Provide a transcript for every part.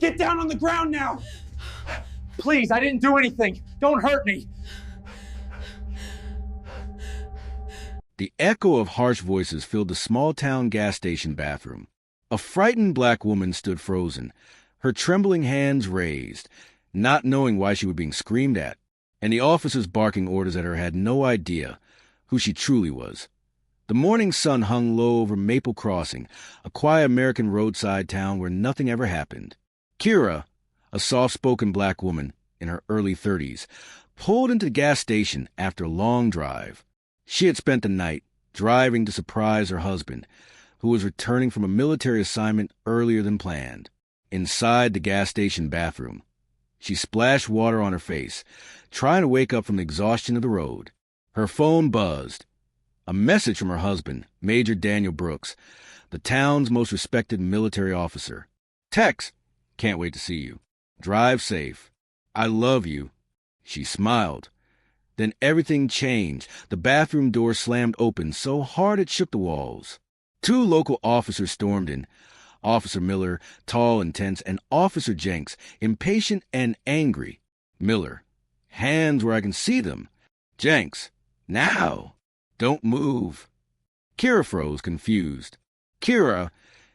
Get down on the ground now! Please, I didn't do anything. Don't hurt me. The echo of harsh voices filled the small-town gas station bathroom. A frightened black woman stood frozen, her trembling hands raised, not knowing why she was being screamed at, and the officers barking orders at her had no idea who she truly was. The morning sun hung low over Maple Crossing, a quiet American roadside town where nothing ever happened. Kira, a soft-spoken black woman in her early 30s, pulled into the gas station after a long drive. She had spent the night driving to surprise her husband, who was returning from a military assignment earlier than planned. Inside the gas station bathroom, she splashed water on her face, trying to wake up from the exhaustion of the road. Her phone buzzed. A message from her husband, Major Daniel Brooks, the town's most respected military officer. Tex, can't wait to see you. Drive safe. I love you. She smiled. Then everything changed. The bathroom door slammed open so hard it shook the walls. 2 local officers stormed in. Officer Miller, tall and tense, and Officer Jenks, impatient and angry. Miller, hands where I can see them. Jenks, now. Don't move. Kira froze, confused. Kira,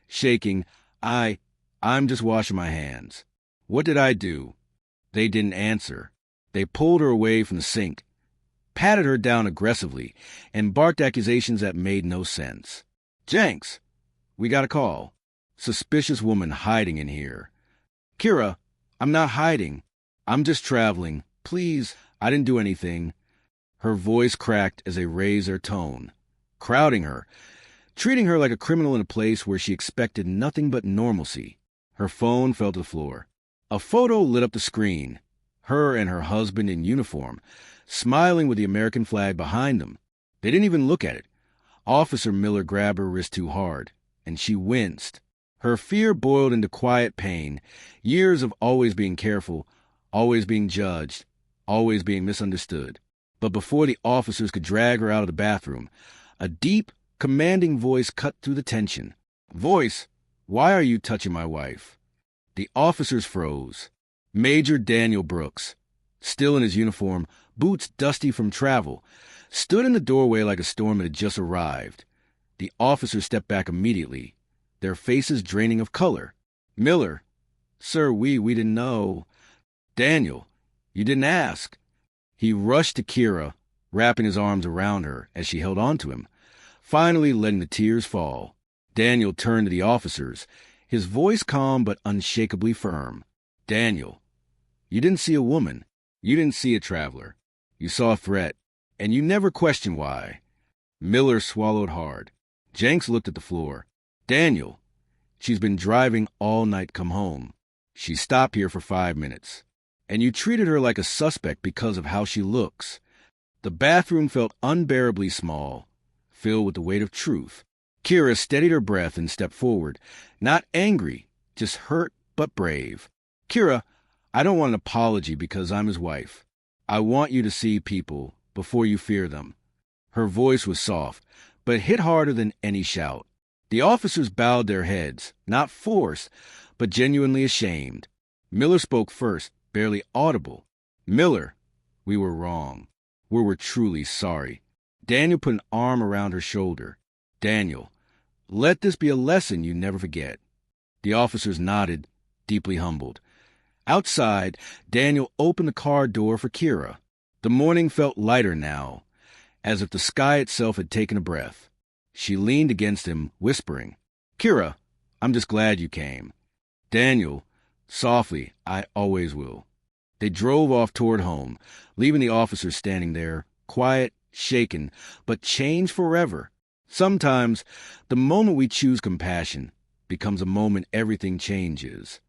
shaking, I'm just washing my hands. What did I do? They didn't answer. They pulled her away from the sink, patted her down aggressively, and barked accusations that made no sense. Jenks, we got a call. Suspicious woman hiding in here. Kira, I'm not hiding. I'm just traveling. Please, I didn't do anything. Her voice cracked as they raised their tone, crowding her, treating her like a criminal in a place where she expected nothing but normalcy. Her phone fell to the floor. A photo lit up the screen, her and her husband in uniform, smiling with the American flag behind them. They didn't even look at it. Officer Miller grabbed her wrist too hard, and she winced. Her fear boiled into quiet pain, years of always being careful, always being judged, always being misunderstood. But before the officers could drag her out of the bathroom, a deep, commanding voice cut through the tension. Voice, why are you touching my wife? The officers froze. Major Daniel Brooks, still in his uniform, boots dusty from travel, stood in the doorway like a storm had just arrived. The officers stepped back immediately, their faces draining of color. Miller, sir, we didn't know. Daniel, you didn't ask. He rushed to Kira, wrapping his arms around her as she held on to him, finally letting the tears fall. Daniel turned to the officers, his voice calm but unshakably firm. Daniel, you didn't see a woman. You didn't see a traveler. You saw a threat, and you never questioned why. Miller swallowed hard. Jenks looked at the floor. Daniel, she's been driving all night come home. She stopped here for 5 minutes. And you treated her like a suspect because of how she looks. The bathroom felt unbearably small, filled with the weight of truth. Kira steadied her breath and stepped forward, not angry, just hurt but brave. Kira, I don't want an apology because I'm his wife. I want you to see people before you fear them. Her voice was soft, but hit harder than any shout. The officers bowed their heads, not forced, but genuinely ashamed. Miller spoke first, barely audible. Miller, we were wrong. We were truly sorry. Daniel put an arm around her shoulder. Daniel, let this be a lesson you never forget. The officers nodded, deeply humbled. Outside, Daniel opened the car door for Kira. The morning felt lighter now, as if the sky itself had taken a breath. She leaned against him, whispering, Kira, I'm just glad you came. Daniel, softly, I always will. They drove off toward home, leaving the officers standing there, quiet, shaken, but changed forever. Sometimes, the moment we choose compassion becomes a moment everything changes.